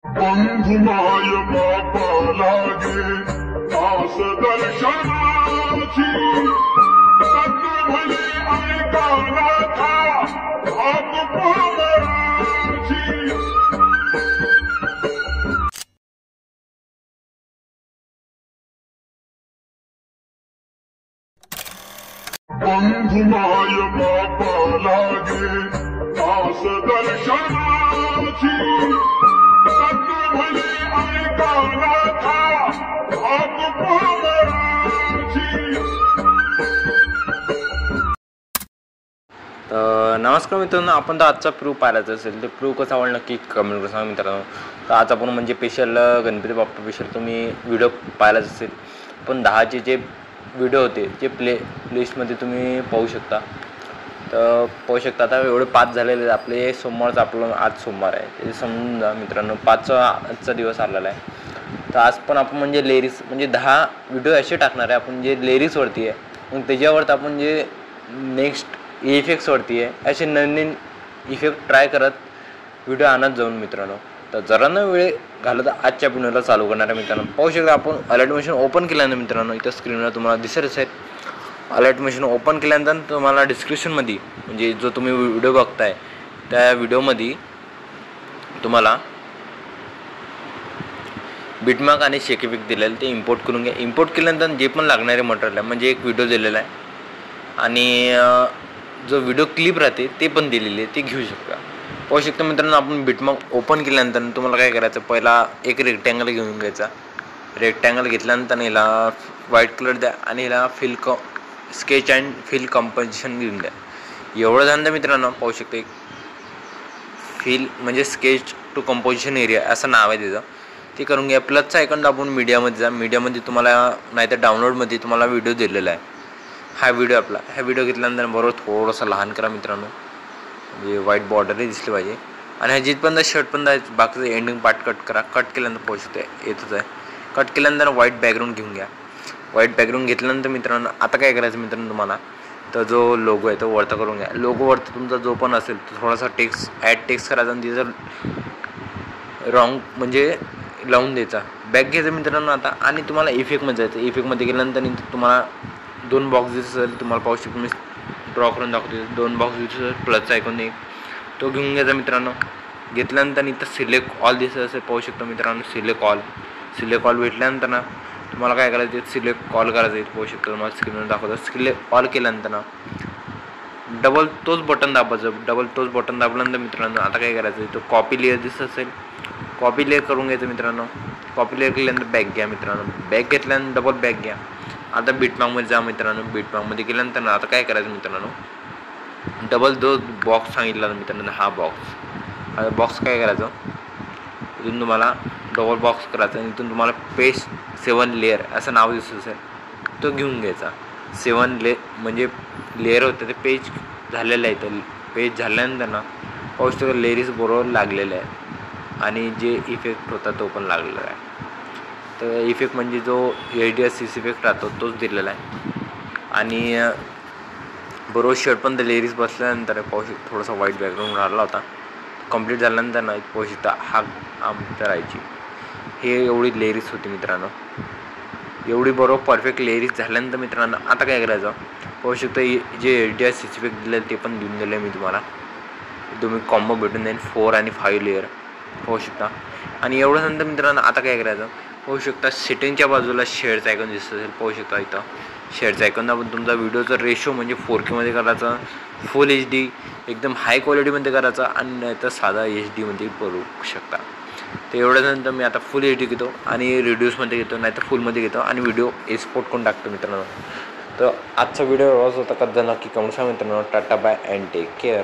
बंधुमाय बापा लागे आस दर्शनाची सत्वले ऐका नाथा आप पामराची बंधुमाय बापा लागे आस दर्शनाची सत्वले ऐका नाथा आप पामराची। नमस्कार मित्रांनो, आपण तर आजचा प्रूफ पाहायचा असेल तर प्रूफ कसा आवडला नक्की कमेंट करून सांगा मित्रांनो। तर आज आपण म्हणजे स्पेशल गणपती बाप्पा स्पेशल तुम्ही व्हिडिओ पाहायलाच असेल, पण 10चे जे व्हिडिओ होते जे प्ले लिस्टमध्ये तुम्ही पाहू शकता। तर पाहू शकता आता एवढे 5 झालेले आपले। सोमवारचं आपलं आज सोमवार आहे, ते समजून जा मित्रांनो। 5चा आजचा दिवस आलेला आहे। तर आज पण आपण म्हणजे लेरीज म्हणजे 10 व्हिडिओ असे टाकणार आहे आपण जे लेरीजवरती आहे, मग त्याच्यावरती आपण जे नेक्स्ट इफेक्ट्सवरती आहे असे नवीन इफेक्ट ट्राय करत व्हिडिओ आणत जाऊन मित्रांनो। तर जरा न वेळ घालत आजच्या व्हिडिओला चालू करणार आहे मित्रांनो। पाहू शकता आपण अलर्ट मशीन ओपन केल्यानंतर मित्रांनो इथं स्क्रीनवर तुम्हाला दिसत असेल। अलर्ट मशीन ओपन केल्यानंतर तुम्हाला डिस्क्रिप्शनमध्ये म्हणजे जो तुम्ही व्हिडिओ बघताय त्या व्हिडिओमध्ये तुम्हाला बिटमार्क आणि शेक इफेक्ट दिलेलं ते इम्पोर्ट करून घ्या। इम्पोर्ट केल्यानंतर जे पण लागणारे मटेरियल आहे म्हणजे एक व्हिडिओ दिलेला आहे आणि जो व्हिडिओ क्लिप राहते ते पण दिलेले आहे, ते घेऊ शकता। पाहू शकता मित्रांनो आपण बिटमार्क ओपन केल्यानंतर तुम्हाला काय करायचं, पहिला एक रेक्टँगल घेऊन घ्यायचा। रेक्टँगल घेतल्यानंतर याला व्हाईट कलर द्या आणि याला स्केच अँड फिल कंपोजिशन घेऊन द्या। एवढं झालं मित्रांनो। पाहू शकता एक फिल म्हणजे स्केच टू कंपोजिशन एरिया असं नाव आहे त्याचं, ते करून घ्या। प्लसचा आयकॉन दाबून मीडियामध्ये जा। मीडियामध्ये तुम्हाला नाहीतर डाउनलोडमध्ये तुम्हाला व्हिडिओ दिलेला आहे, हा व्हिडिओ आपला। हा व्हिडिओ घेतल्यानंतर बरोबर थोडंसं लहान करा मित्रांनो, म्हणजे व्हाईट बॉर्डरही दिसली पाहिजे। आणि हा जिथपर्यंत शर्टपर्यंत आहे बाकीचं एंडिंग पार्ट कट करा। कट केल्यानंतर पाहू शकता येतच आहे। कट केल्यानंतर व्हाईट बॅकग्राऊंड घेऊन घ्या। व्हाईट बॅकग्राऊंड घेतल्यानंतर मित्रांनो आता काय करायचं मित्रांनो, तुम्हाला तर जो लोगो आहे तो वरता करून घ्या। लोगोवरती तुमचा जो पण असेल तो थोडासा टेक्स्ट ॲड टेक्स्ट करायचा आणि तिथं रॉंग म्हणजे लावून द्यायचा। बॅक घ्यायचं मित्रांनो आता आणि तुम्हाला इफेक्टमध्ये जायचं। इफेक्टमध्ये गेल्यानंतर तुम्हाला 2 बॉक्स दिसत असेल, तुम्हाला पाहू शकतो मी ड्रॉ करून दाखवतो। 2 बॉक्स दिसत असेल, प्लसचा आयकॉन एक तो घेऊन घ्यायचा मित्रांनो। घेतल्यानंतर इथं सिलेक्ट ऑल दिसत असेल, पाहू शकतो मित्रांनो सिलेक्ट ऑल भेटल्यानंतर ना तुम्हाला काय करायचं, सिलेक्ट कॉल करायचं आहे। पाहू शकतो तुम्हाला स्क्रीनवर दाखवतो। सिलेक्ट ऑल केल्यानंतर ना डबल तोच बटन दाबल्यानंतर मित्रांनो आता काय करायचं, तो कॉपी लेअर दिसत असेल, कॉपी लेअर करून घ्यायचं मित्रांनो। कॉपी लेअर केल्यानंतर बॅक घ्या मित्रांनो। बॅक घेतल्यानंतर डबल बॅक घ्या। आता बिटमार्कमध्ये जा मित्रांनो। बिटमार्कमध्ये गेल्यानंतर ना आता काय करायचं मित्रांनो, डबल जो बॉक्स सांगितला मित्रांनो हा बॉक्स काय करायचं, इथून तुम्हाला डबल बॉक्स करायचा आणि इथून तुम्हाला पेस्ट 7 लेअर असं नाव दिसत असेल तो घेऊन घ्यायचा। 7 म्हणजे लेअर होतं ते पेज झालेलं आहे। तर पेज झाल्यानंतर ना पाहू शकतो लेअर्स बरोबर लागलेले आहे आणि जे इफेक्ट होता तो पण लागलेला आहे। तर इफेक्ट म्हणजे जो ADS इफेक्ट राहतो तोच दिलेला आहे आणि बरोबर शर्ट पण लेअर्स बसल्यानंतर पाहू शकतो थोडासा व्हाईट बॅकग्राऊंड राहिला होता, कंप्लीट झाल्यानंतर ना पाहू शकता हा आमच्या राहायची हे एवढी लेअर्स होती मित्रांनो। एवढी बरोबर परफेक्ट लेअर्स झाल्यानंतर मित्रांनो आता काय करायचं, पाहू शकता जे ADS इफेक्ट दिले ते पण देऊन दिले मी तुम्हाला। तुम्ही कॉम्बो भेटून देईन 4 आणि 5 लेअर पाहू शकता। आणि एवढं नंतर मित्रांनो आता काय करायचं, पाहू शकता सेटिंगच्या बाजूला शेअरचा आयकॉन दिसत असेल, पाहू शकता इथं शेअरचा आयकॉन दाबून तुमचा व्हिडिओचा रेशो म्हणजे 4K मध्ये करायचा, फुल HD एकदम हाय क्वालिटीमध्ये करायचा आणि नाहीतर साधा HD मध्ये करू शकता। तर एवढ्यानंतर मी आता फुल HD घेतो आणि रिड्यूसमध्ये घेतो, नाहीतर फुलमध्ये घेतो आणि व्हिडिओ एक्सपोर्ट करून टाकतो मित्रांनो। तर आजचा व्हिडिओ एवढाच होता। कधी नक्की कमेंट सांगा मित्रांनो। Tata bye and take care.